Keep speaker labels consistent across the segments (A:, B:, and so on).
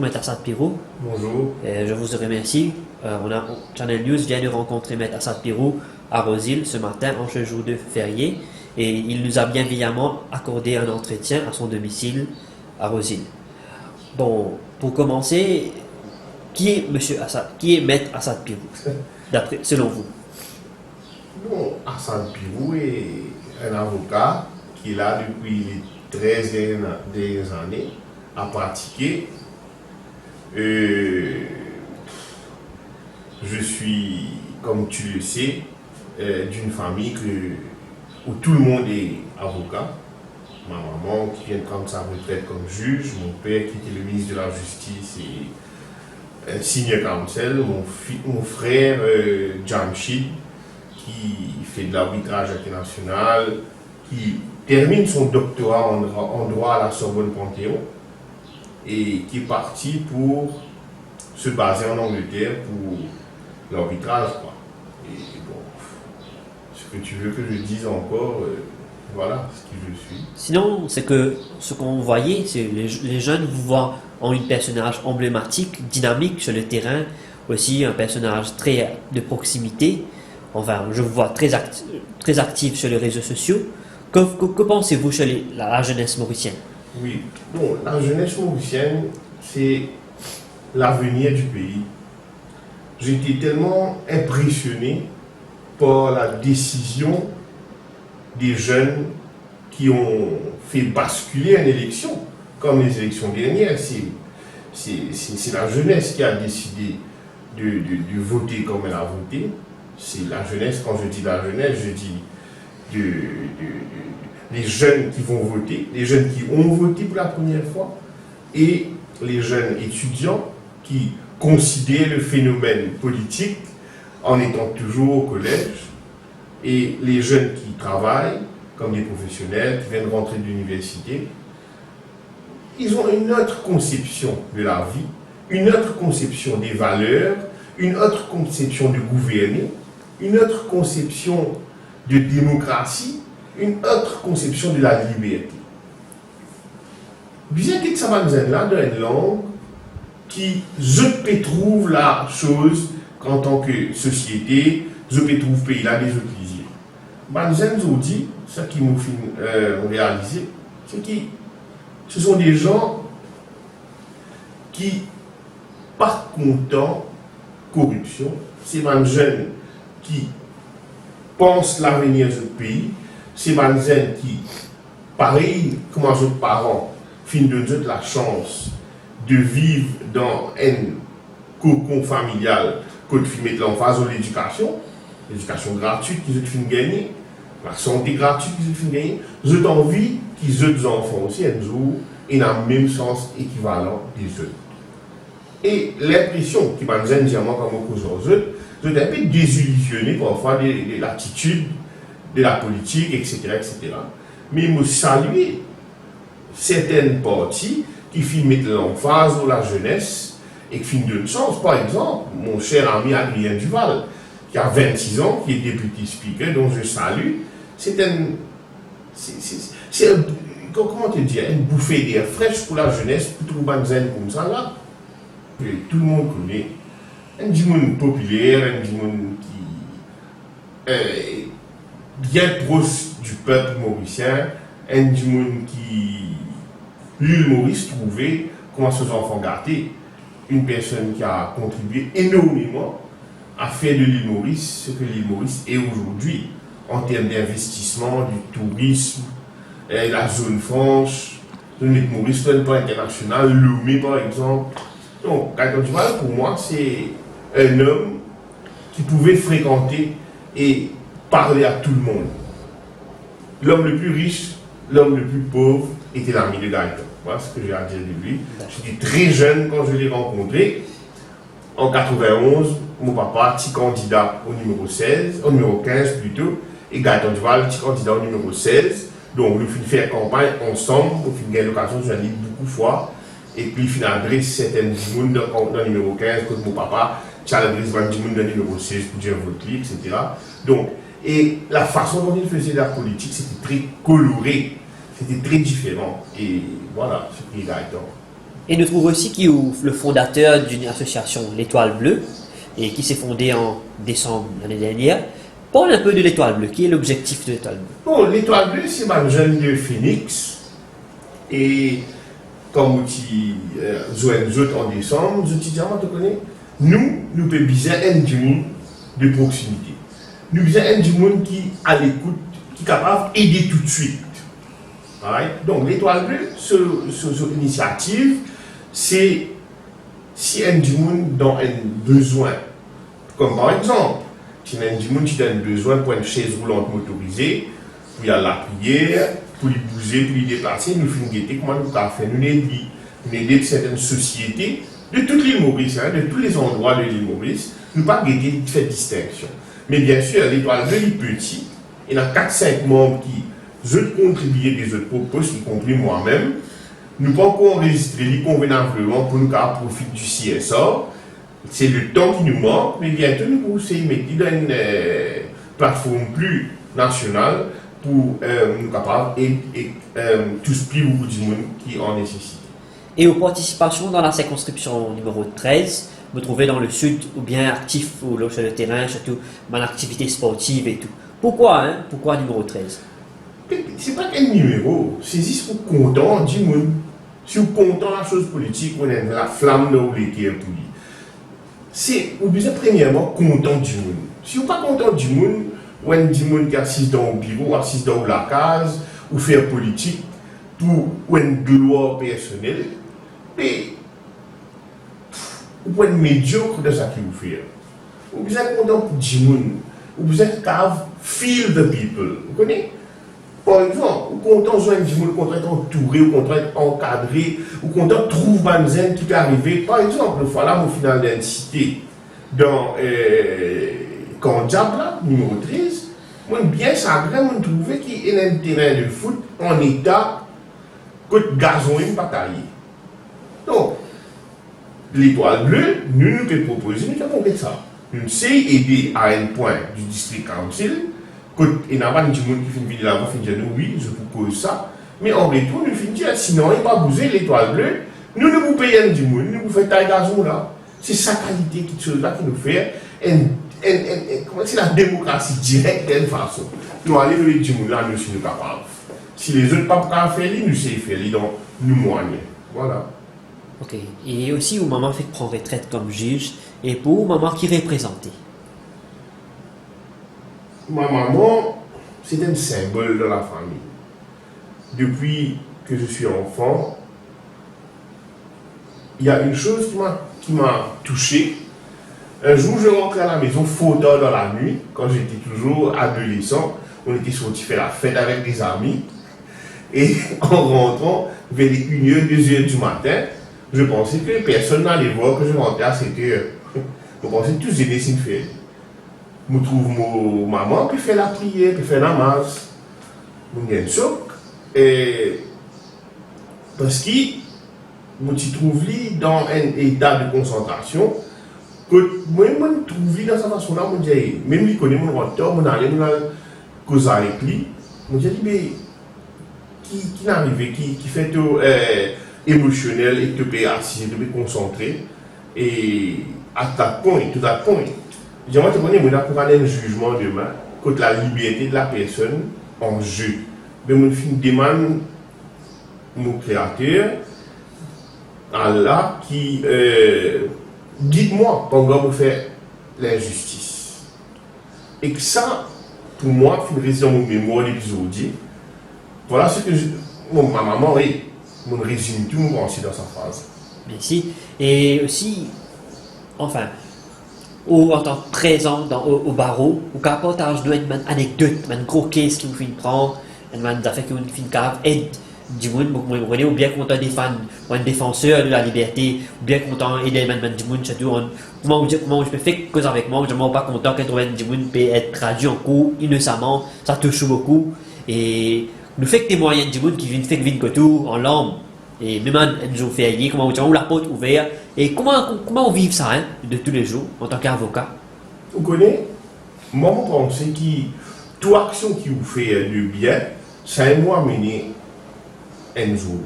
A: Maître Assad Pirou.
B: Bonjour.
A: Je vous remercie. Channel News vient de rencontrer Maître Assad Pirou à Rosil ce matin en ce jour de férié et il nous a bienveillamment accordé un entretien à son domicile à Rosil. Bon, pour commencer, qui est Monsieur Assad, qui est Maître Assad Pirou, selon vous?
B: Bon, Assad Pirou est un avocat qui est là depuis les 13 dernières années à pratiquer. Je suis, comme tu le sais, d'une famille où tout le monde est avocat. Ma maman qui vient de prendre sa retraite comme juge, mon père qui était le ministre de la Justice et senior counsel, mon frère Jamshid qui fait de l'arbitrage international, qui termine son doctorat en droit à la Sorbonne Panthéon et qui est parti pour se baser en Angleterre pour l'arbitrage. Et bon, ce que tu veux que je dise encore, voilà ce qui je suis.
A: Sinon, c'est que ce qu'on voyait, c'est les jeunes vous voient en un personnage emblématique, dynamique sur le terrain, aussi un personnage très de proximité. Enfin, je vous vois très actif sur les réseaux sociaux. Que pensez-vous sur la jeunesse mauricienne?
B: Oui, bon, la jeunesse mauricienne, c'est l'avenir du pays. J'ai été tellement impressionné par la décision des jeunes qui ont fait basculer une élection, comme les élections dernières. C'est la jeunesse qui a décidé de voter comme elle a voté. C'est la jeunesse, quand je dis la jeunesse, je dis les jeunes qui vont voter, les jeunes qui ont voté pour la première fois, et les jeunes étudiants qui considèrent le phénomène politique en étant toujours au collège, et les jeunes qui travaillent comme des professionnels, qui viennent rentrer de l'université. Ils ont une autre conception de la vie, une autre conception des valeurs, une autre conception de gouverner, une autre conception de démocratie, une autre conception de la liberté. Bien que ça va nous aider là dans une langue qui, je peux trouve la chose qu'en tant que société, je peux trouve pays là des autres plaisirs. Nous dit, ce qui nous fait réaliser, c'est que ce sont des gens qui, par content, corruption, c'est des jeunes qui pensent l'avenir de ce pays, c'est des jeunes qui, pareil comme les autres parents, finissent de donner la chance de vivre dans un cocon familial, que de mettre l'emphase sur l'éducation gratuite qu'ils ont fait gagner, la santé gratuite qu'ils ont fait gagner, j'ai envie qu'ils aient des enfants aussi un jour et dans le même sens équivalent des autres. Et l'impression qui m'a donné diamant comme au cause aux autres, je suis un peu désillusionné parfois de l'attitude de la politique, etc. Mais je salue certaines parties qui finissent mettre l'emphase sur la jeunesse et qui finissent de sens. Par exemple, mon cher ami Adrien Duval, qui a 26 ans, qui est député speaker, dont je salue, comment te dire, une bouffée d'air fraîche pour la jeunesse, pour tout le monde comme ça là. Que tout le monde connaît. Un monde populaire, un monde qui est bien proche du peuple mauricien, un monde qui, l'île Maurice, trouvait comment ses enfants gâtés. Une personne qui a contribué énormément à faire de l'île Maurice ce que l'île Maurice est aujourd'hui, en termes d'investissement, du tourisme, la zone franche, l'île Maurice, le plan international, Lomé par exemple. Donc, Gaëtan Duval, pour moi, c'est un homme qui pouvait fréquenter et parler à tout le monde. L'homme le plus riche, l'homme le plus pauvre était l'ami de Gaëtan. Voilà ce que j'ai à dire de lui. J'étais très jeune quand je l'ai rencontré. En 91, mon papa, petit candidat au numéro 16, au numéro 15 plutôt, et Gaëtan Duval, petit candidat au numéro 16. Donc, nous finissons faire campagne ensemble, nous finissons gagner l'occasion de aller beaucoup de fois. Et puis, il a adressé certaines gens dans le numéro 15, comme mon papa, qui a adressé dans le numéro 16 pour dire votre livre, etc. Donc, et la façon dont il faisait la politique, c'était très coloré, c'était très différent. Et voilà, ce qui est Gaëtan.
A: Et nous trouvons aussi qu'il y a le fondateur d'une association, l'Étoile Bleue, et qui s'est fondée en décembre l'année dernière. Parle un peu de l'Étoile Bleue. Qui est l'objectif de l'Étoile Bleue?
B: Bon, l'Étoile Bleue, c'est ma jeune de Phoenix. Et comme tu jouez nous autres en décembre, je te dis, tu connais, nous pouvons besoin du monde de proximité. Nous avons du monde qui à l'écoute, qui est capable d'aider tout de suite. Right? Donc, l'Étoile Bleue, cette initiative, c'est si un du monde dans un besoin. Comme par exemple, si un du monde qui a un besoin pour une chaise roulante motorisée, pour y aller à la prière, pour y bouger, pour y déplacer, nous faisons guetter comment nous avons fait. Nous aider certaines sociétés de toute l'île Maurice, de tous les endroits de l'île Maurice, nous pas guetter faire distinction. Mais bien sûr, l'Étoile Bleue est petit. Il y a 4-5 membres qui contribuent des autres propos, y compris moi-même. Nous ne pouvons pas enregistrer convenablement pour nous profiter du CSR. C'est le temps qui nous manque, mais bientôt nous pouvons essayer de mettre dans une plateforme plus nationale pour nous capables et tous plus beaucoup de monde qui en nécessite.
A: Et aux participations dans la circonscription numéro 13, me trouver dans le sud ou bien actif ou là sur le terrain, surtout mon activité sportive et tout. Pourquoi Pourquoi numéro 13?
B: C'est pas qu'un numéro, c'est juste pour content du monde. Si vous content la chose politique, on a la flamme de l'été pour lui. C'est, vous besoin premièrement content du monde. Si vous pas content du monde, ou un du monde qui assiste dans le bureau, assiste dans la case, ou faire politique, pour une gloire personnelle, mais vous pouvez être médiocre de ce que vous faites. Vous besoin content pour du monde. Vous besoin feel the people. Vous connaissez? Par exemple, ou content de du monde, content d'être entouré, ou content d'être encadré, ou content de trouver Banzen qui peut arriver. Par exemple, le voilà, au final d'une cité dans Kandjab, numéro 13, moi, bien ça, vraiment trouvé qu'il y a un terrain de foot en état que gazon est bataillé. Donc, l'Étoile Bleue, nous pouvons proposer, nous avons fait ça. Nous sommes aidés à un point du district council. Il n'y a pas de monde qui fait une vidéo là-bas, qui dit oui, je vous propose ça. Mais en retour, nous finissons, sinon, il n'y a pas bougé l'Étoile Bleue. Nous ne vous payons du monde, nous vous faisons taille gazon là. C'est sa qualité qui chose-là qui nous fait. C'est la démocratie directe d'une façon. Nous allons le du monde là, nous sommes capables. Si les autres ne peuvent pas faire, nous savons faire, donc nous moyens. Voilà.
A: Ok. Et aussi, au moment fait prendre retraite comme juge, et pour au moment qui représentait.
B: Ma maman, c'est un symbole de la famille. Depuis que je suis enfant, il y a une chose qui m'a touché. Un jour, je rentrais à la maison, faux tard dans la nuit, quand j'étais toujours adolescent. On était sortis faire la fête avec des amis. Et en rentrant, vers les 1h, 2h du matin, je pensais que personne n'allait voir que je rentrais à 7h. Je pensais que tous étaient sin faire. Je trouve ma maman qui fait la prière, qui fait la masse. Je suis un choc. Parce que je trouve dans un état de concentration que moi, je trouve dans sa façon-là, je dis, même si je connais mon renteur, je allais causer avec lui. Je dis, mais qui n'arrive, qui fait tout émotionnel et tout assis, tout concentré. Et à ta point, tout à point. J'aimerais te connaître, on a pour aller un jugement demain contre la liberté de la personne en jeu. Mais mon film demande mon créateur, Allah, qui guide-moi pendant que je fais l'injustice. Et que ça, pour moi, c'est une raison de mon mémoire d'épisode. Voilà ce que ma maman, oui, mon résume tout mon pensée dans sa phrase.
A: Merci. Et aussi, enfin, en tant que présent au barreau, ou qu'à partage d'une anecdote, une gros case qui vous fait prendre, une affaire qui vous fait cave, aide du monde, ou bien content des fans, ou un défenseur de la liberté, ou bien content aider du monde, surtout, comment je peux faire cause avec moi, je ne suis pas content que du monde peut être traduit en cours innocemment, ça touche beaucoup, et nous fait que des moyens du monde qui viennent faire que tout en langue. Et même un jour férié, comment on la porte ouverte, et comment on vit ça de tous les jours en tant qu'avocat?
B: Vous connaissez, moi je pense que toute action qui vous fait de bien, ça est moi mener un jour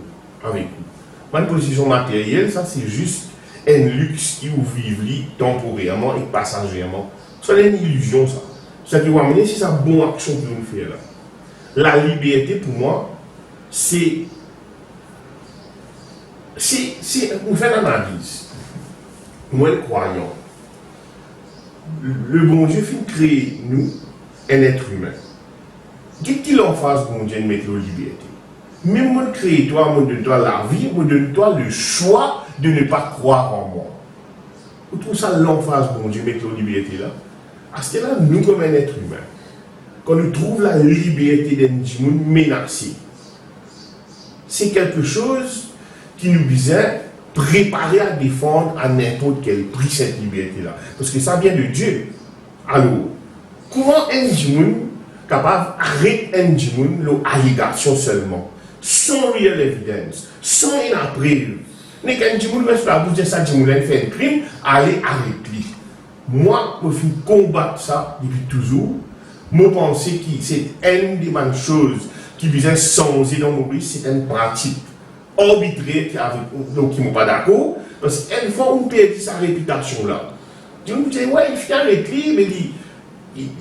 B: avec vous. Ma possession matérielle, ça c'est juste un luxe qui vous vivez temporairement et passagèrement. C'est une illusion ça. Ça qui va amener, c'est sa bonne action que nous faisons là. La liberté pour moi, c'est on fait l'analyse. Moi, croyant, le bon Dieu fait créer nous un être humain. Qu'est-ce qu'il en fasse, bon Dieu, de mettre la liberté? Même moi, crée toi, moi, donne toi la vie, moi, donne toi le choix de ne pas croire en moi. Vous trouvez ça l'emphase, bon Dieu, mettre la liberté là? À ce là, nous, comme un être humain, quand nous trouvons la liberté d'un monde menacée, c'est quelque chose qui nous disait préparer à défendre à n'importe quel prix cette liberté-là. Parce que ça vient de Dieu. Alors, comment un monde capable d'arrêter un monde l'allégation seulement, sans réelle évidence, sans une preuve? Mais quand un monde reste la bouche de ça, un fait un crime, allez arrêter. Moi, je suis combattre ça depuis toujours. Je pense que c'est une des bonnes choses qui visait changer dans mon pays, c'est une pratique arbitraire qui ne sont pas d'accord. Parce qu'une fois, on perd sa réputation là. Je me dis, ouais, il fait arrêter, mais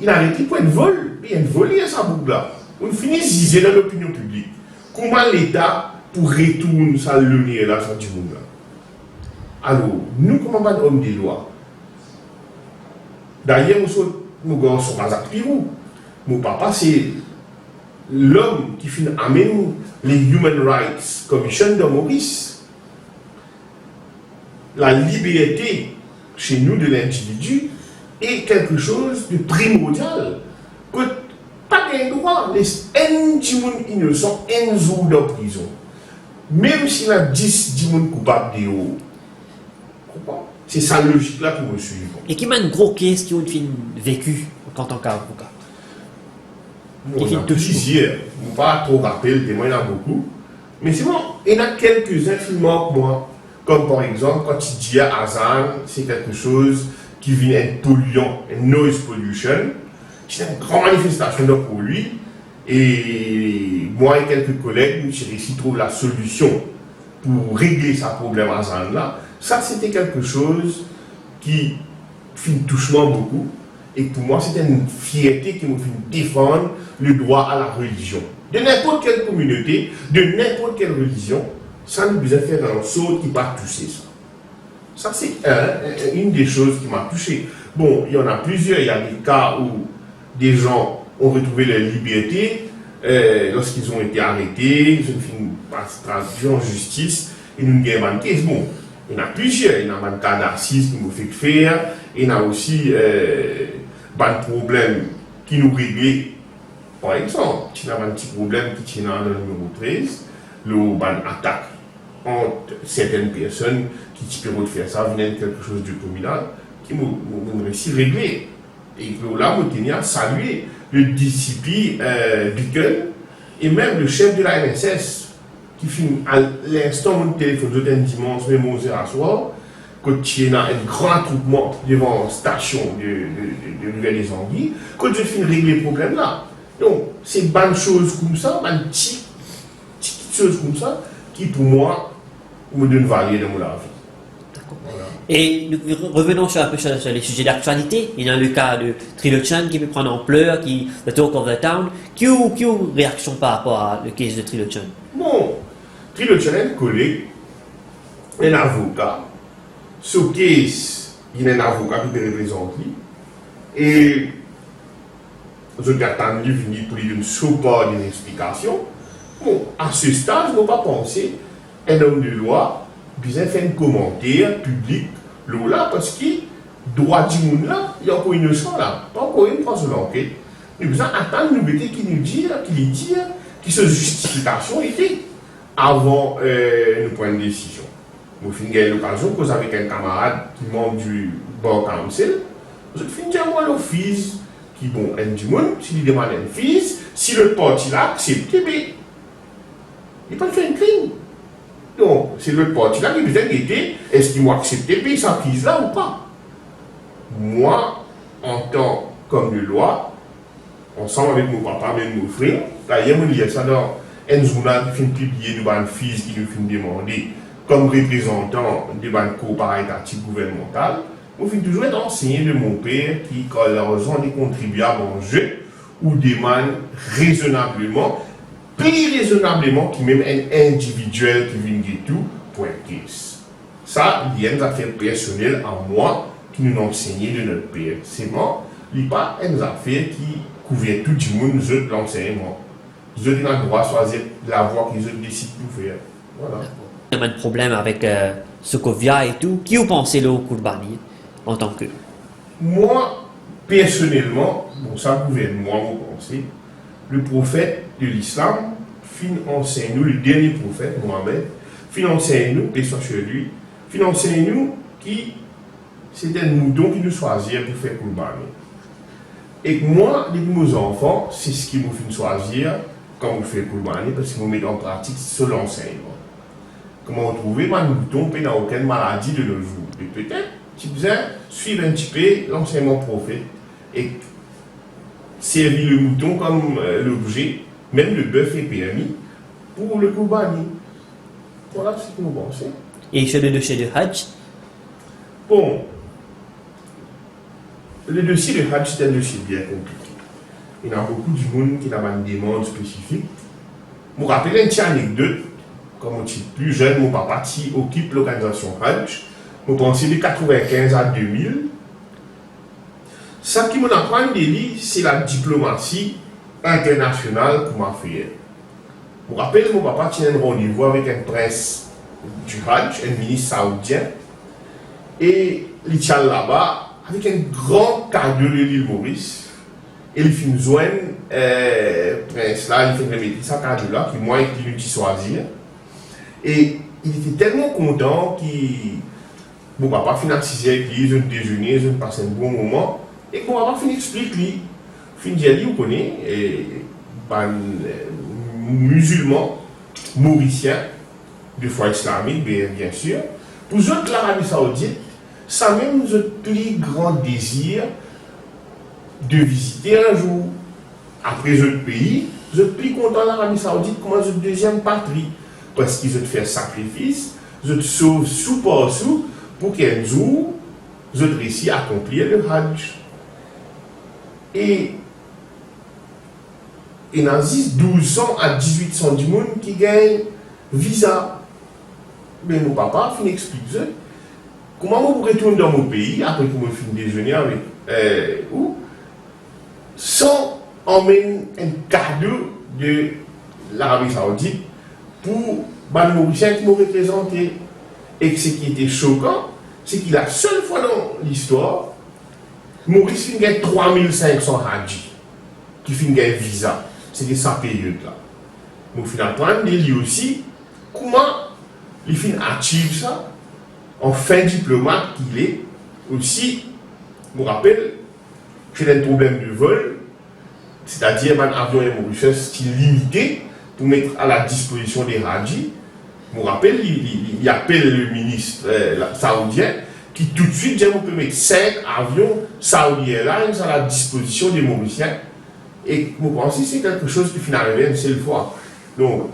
B: il a arrêté pour un vol. Il a volé sa boucle là. On finit zizer dans l'opinion publique. Comment l'État pour retourner sa lumière là, sur du monde là? Alors, nous, comme un homme de loi, d'ailleurs, nous sommes à Pirou. Mon papa, c'est l'homme qui amène les Human Rights Commission de Maurice. La liberté chez nous de l'individu est quelque chose de primordial. Que pas de droit, les gens innocents, un jour de prison. Même s'il y a 10 gens coupables de haut. C'est ça logique là pour me suivre.
A: Et qui m'a une grosse question qui ont vécu en tant qu'avocat?
B: On a plusieurs, je ne pas trop rappeler, il y en a beaucoup. Mais c'est bon, il y en a quelques-uns qui manquent moi. Comme par exemple, quand il dit à Hazan, c'est quelque chose qui vient être polluant, une noise pollution. C'est une grande manifestation pour lui. Et moi et quelques collègues, j'ai réussi à trouver la solution pour régler ce problème à Hazan là. Ça, c'était quelque chose qui touche moi beaucoup. Et pour moi, c'était une fierté qui me fait défendre le droit à la religion. De n'importe quelle communauté, de n'importe quelle religion, ça nous besoin faire un saut qui va toucher ça. Ça, c'est une des choses qui m'a touché. Bon, il y en a plusieurs. Il y a des cas où des gens ont retrouvé leur liberté lorsqu'ils ont été arrêtés, ils ont fait une participation en justice, et nous avons une case. Bon, il y en a plusieurs. Il y en a un cas d'artiste qui nous fait faire. Il y en a aussi des problèmes qui nous réglent. Par exemple, il y a un petit problème qui tient dans le numéro 13, l'attaque entre certaines personnes qui peuvent faire ça, venir quelque chose de communal, qui m'ont réussi à régler. Et là, je tenais à saluer le DCP Buckel et même le chef de la MSS qui finit à l'instant mon téléphone de dimanche, même 11h à soir, quand il y a un grand attroupement devant la station de Nouvelle-des-Anguilles, quand je finis de régler le problème là. Donc, c'est des bonnes choses comme ça, des petites choses comme ça, qui pour moi me donnent valeur dans ma vie.
A: Voilà. Et nous revenons un peu sur les sujets d'actualité. Il y a le cas de Trilochan qui peut prendre ampleur, the talk of the town. Quelle réaction par rapport à le case de Trilochan?
B: Bon, Trilochan est un collègue, un avocat. Ce case, il y a un avocat qui te représente lui. Et je attends lui venir pour lui donner support d'une explication. Bon, à ce stade, je ne vais pas penser un homme de loi besoin faire un commentaire public là parce qu'il droit du monde là, il y a encore une innocent là, pas encore une phase de l'enquête. Nous besoin attendre nous mettez qui nous dit, qui se justification était avant nous prendre une décision. Nous finissons eu l'occasion cause avec un camarade qui membre du Bar Council, nous finissons moi l'office qui bon un du monde, s'il demande un fils, si le parti l'a accepté, mais il n'a pas fait un crime. Donc, c'est le parti là qui besoin d'aider, est-ce qu'il m'a accepté payer sa fille là ou pas? Moi, en tant qu'homme de loi, ensemble avec mon papa, même mon frère, d'ailleurs, on lit ça dans un journal qui fait publier de bonnes filles qui nous fait demander comme représentant de la coopérative gouvernementale, on finit toujours être enseigné de mon père qui, quand l'argent des contribuables en jeu, ou demande raisonnablement, plus raisonnablement, qui même un individuel qui vient de tout, pour un caisse. Ça, il y a une affaire personnelle en moi qui nous enseignait de notre père. C'est moi, il n'y a pas une affaire qui couvre tout le monde, de l'enseignement. Je n'ai pas le droit de choisir la voie qu'ils décident de faire. Voilà.
A: Il y a un problème avec Sokovia et tout. Qui vous pensez le Kourbani en tant que?
B: Moi, personnellement, bon, ça gouverne moi, mon pensée, le prophète de l'islam, enseigne nous, le dernier prophète, Mohamed, enseigne nous, paix soit sur lui, enseigne nous qui c'est un mouton qui nous choisit pour faire Kourbani. Et moi, les meus enfants, c'est ce qui me fait choisir quand on fait Kourbani, parce qu'ils me mettent en pratique ce l'enseignement. Comment trouver un mouton dans aucune maladie de nos jours. Et peut-être, tu besoin suivre un petit peu l'enseignement prophète et servir le mouton comme l'objet, même le bœuf est permis, pour le Kourbani. Voilà ce que nous pensons.
A: Et chez le dossier de Hajj?
B: Bon, le dossier de Hajj, c'est un dossier bien compliqué. Il y a beaucoup de monde qui a une demande spécifique. Je me rappelle une petite anecdote. Quand je suis plus jeune, mon papa qui occupe l'organisation Hajj. Je pense de 1995 à 2000. Ce qui m'a appris, c'est la diplomatie internationale pour ma fille. Je me rappelle mon papa tient un rendez-vous avec un prince du Hajj, un ministre saoudien. Et il est là-bas avec un grand cadeau de l'île Maurice. Et il fait une zone, prince là, il fait remettre ce cadeau-là, qui moi, il lui choisir. Et il était tellement content qu'il. Mon papa finit avec lui, je déjeuner, je passe un bon moment. Et mon papa finit explique lui. Fin dit, vous connaissez, un musulman mauricien, de foi islamique, bien sûr. Pour eux, l'Arabie Saoudite, ça même notre plus grand désir de visiter un jour. Après notre pays, vous êtes plus content de l'Arabie Saoudite comme notre deuxième patrie. Parce qu'ils ont fait sacrifice, ils ont sauvé sous par sous pour qu'un jour, ils ont réussi à accomplir le Hajj. Et il y a 1200 à 1800 du monde qui gagnent visa. Mais mon papa finit expliquer comment je retourne dans mon pays après que je finis déjeuner avec sans emmener un cadeau de l'Arabie Saoudite pour les Mauriciens qui m'ont représenté. Et ce qui était choquant, c'est que la seule fois dans l'histoire, Maurice finit gagner 3500 Hadji qui finit gagner visa. C'était sa période-là. Mais au final, lui aussi, comment il finit achieve ça en fin diplomate qu'il est aussi, je me rappelle, qu'il a un problème de vol, c'est-à-dire un avion Mauritius qui est limité pour mettre à la disposition des Hadji. Je me rappelle, il appelle le ministre saoudien qui tout de suite dit on peut mettre 5 avions Saudi Airlines à la disposition des Mauriciens. Et je pense que c'est quelque chose qui finit arriver une seule fois. Donc,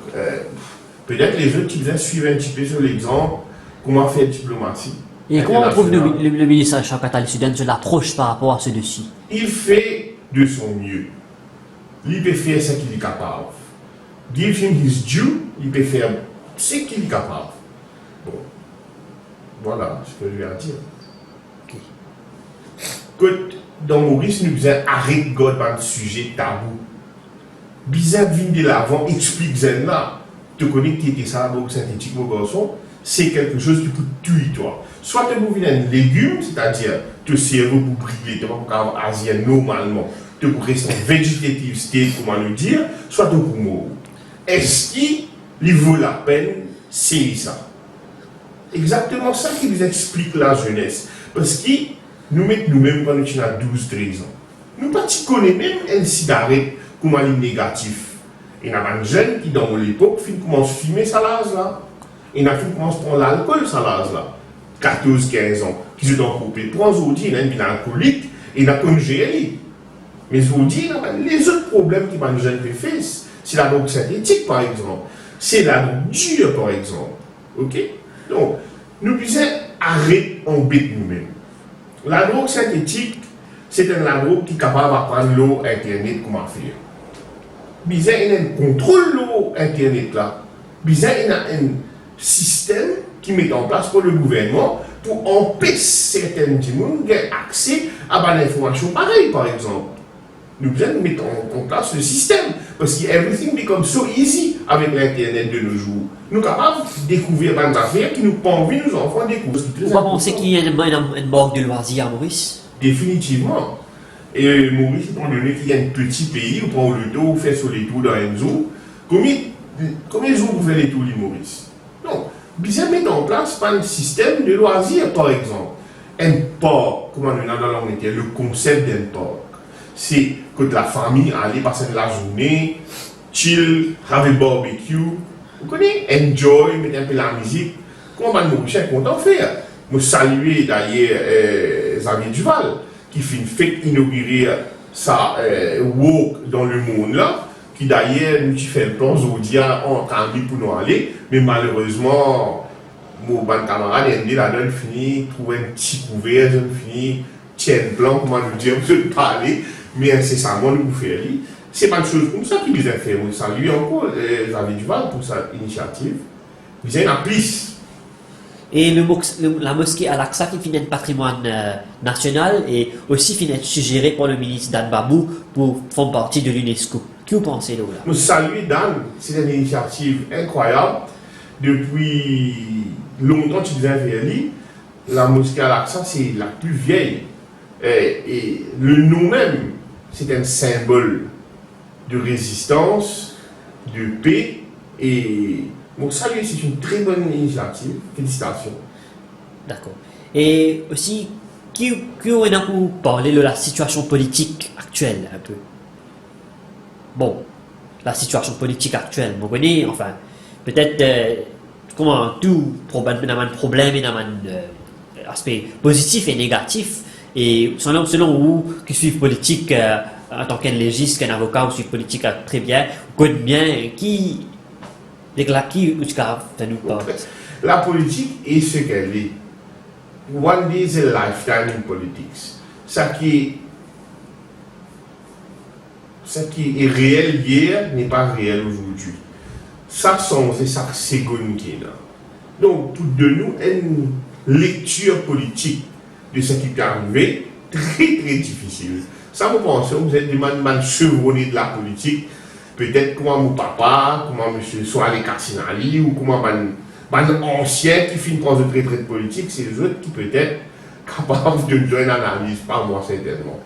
B: peut-être les autres qui viennent suivre un petit peu sur l'exemple, comment faire diplomatie.
A: Et comment on trouve le ministre Shaukat Al-Soudan de l'approche par rapport à ce dossier?
B: Il fait de son mieux. Il peut faire ce qu'il est capable. Give him his due, il peut faire ce qu'il est capable. Bon, voilà ce que je viens de dire. Okay. Que dans Maurice, nous faisons arrêter God par un sujet tabou. Bizarre vient de l'avant, explique Zen là. Tu connais qui était ça, donc synthétique, mon garçon, c'est quelque chose qui peut tuer toi. Soit tu peux un légume, c'est-à-dire te cerveau pour briller, tu vas pas asien normalement, tu peux rester en vegetative state, comment le dire, soit tu peux mourir. Est-ce qu'il vaut la peine, c'est ça? Exactement ça qui nous explique la jeunesse. Parce que nous mettons nous-mêmes quand nous avons 12-13 ans. Nous ne connaissons même un cigarette comme un négatif. Il y a un jeune qui, dans l'époque, commence à fumer sa lase là. Il y a qui commence à prendre l'alcool sa lase là. 14-15 ans. Qui se doit couper. Pour aujourd'hui, il y a un alcoolique et il a congélé. Mais aujourd'hui, les autres problèmes qui les jeunes face, c'est la drogue synthétique par exemple. C'est la drogue dure par exemple. Ok? Donc, nous puissions arrêter en bête nous-mêmes. La drogue synthétique, c'est un drogue qui est capable d'apprendre l'eau Internet comment faire. Bizarre, il y a un contrôle l'eau Internet là. Bizarre, il y a un système qui met en place pour le gouvernement pour empêcher certains gens d'avoir accès à l'information pareille, par exemple. Nous devons mettre en place le système parce que everything becomes so easy avec l'Internet de nos jours. Nous sommes capables de découvrir des affaires qui nous pas envie nos enfants découvrent.
A: Vous pensez qu'il y a une manque de loisirs à Maurice?
B: Définitivement. Et Maurice, étant donné qu'il y a un petit pays, on prend le dos, on fait sur les tours dans un zoo. Combien de jours vous faites les tours, Maurice? Non. Bien mettre en place un système de loisirs, par exemple. Un parc, comment on a dans la langue, le concept d'un parc. C'est que la famille allait passer la journée, chill, have a barbecue, vous connaissez, enjoy, mettre un peu la musique. Comment on Maurice est content de faire? Je salue d'ailleurs Xavier Duval, qui fait une fête inaugurée sa walk dans le monde là, qui d'ailleurs nous fait un plan Zodia en Cambi pour nous aller, mais malheureusement, mon camarade Andy là donne fini, trouver un petit couvert, fini, tient un plan, comment nous dire, je ne parler, mais incessamment nous faire. C'est pas une chose comme ça qui nous a fait. On salue encore Xavier Duval pour sa initiative. Vous avez une plus.
A: Et la mosquée Al-Aqsa qui finit un patrimoine national et aussi finit suggéré par le ministre Dan Babou pour faire partie de l'UNESCO. Que vous pensez de là?
B: Nous saluons Dan, c'est une initiative incroyable. Depuis longtemps, tu viens vers lui. La mosquée Al-Aqsa, c'est la plus vieille. Et le nom même, c'est un symbole de résistance, de paix et donc, salut, c'est une très bonne initiative. Félicitations.
A: D'accord. Et aussi, qui on a pour parler de la situation politique actuelle, un peu? Bon, la situation politique actuelle, vous connaissez, enfin, peut-être, comment, tout problème, il y a un problème, il y a un aspect positif et négatif. Et selon vous, qui suivent politique en tant qu'un légiste, qu'un avocat, ou suivent politique très bien, vous connaissez bien, qui.
B: La politique est ce qu'elle est. One day is a lifetime in politics. Ce qui est réel hier n'est pas réel aujourd'hui. Ça sens et ça seconde qui est là. Donc, tout de nous, une lecture politique de ce qui est arrivé, très très difficile. Ça, vous pensez, vous êtes des man chevronnés de la politique. Peut-être comment mon papa, comment M. Soale Kassinali, ou comment un ancien qui fait une prendre de retraite politique, c'est les autres qui peut-être capables de me donner une analyse, pas moi certainement.